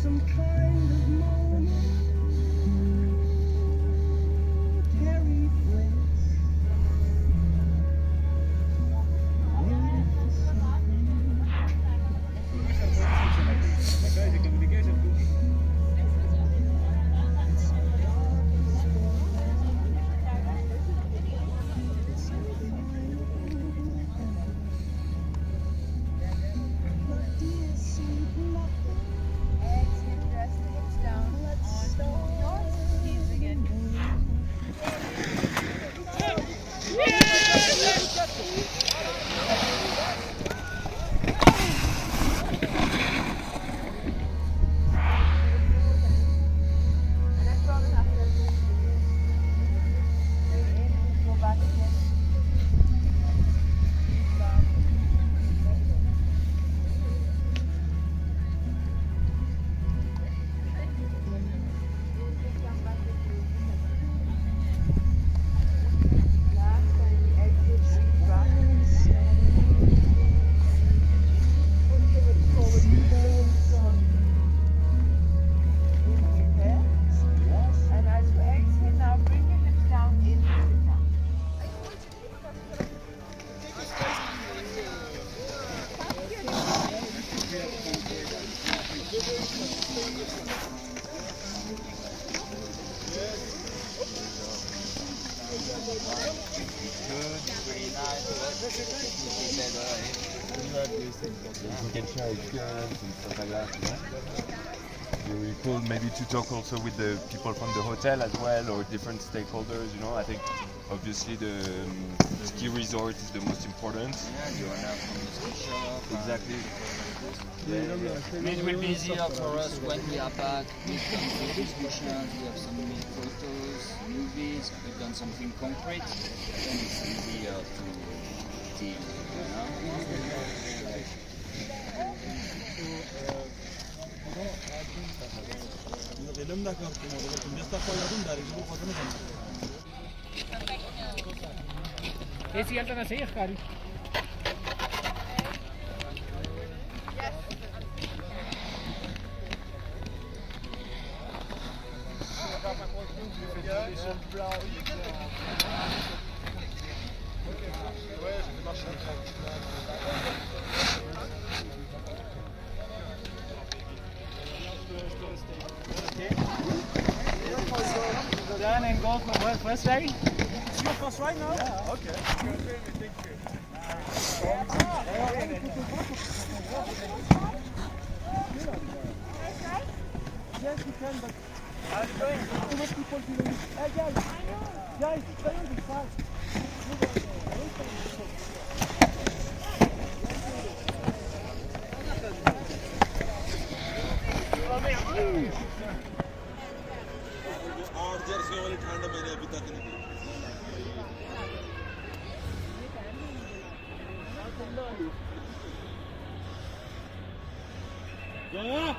some kind of moment. Terry Bliss. Waiting for something. It's so dark it's so final. But dear sweet nothing. Exhale, rest the hips down on your knees again. And that's all that happens. Go back again. Last time we exit, breathe back. Push your hips forward, inhale. And as you exhale now, bring your hips down in and sit down. You can share experience and stuff like that. You could maybe to talk also with the people from the hotel as well or different stakeholders. I think obviously the ski resort is the most important. You are now from the ski shop. Exactly. It will be easier for us when we are back. We've done some discussions, we have some photos, movies, we've done something concrete. Then it's easier to deal. Esse alta na ceia, cara. Down and go for first right. It's your first right now? Yeah, okay. Yes, you can, but how's it going? Too much people doing it. Hey, guys, stay on the side. ठंड मैंने अभी तक नहीं Yeah.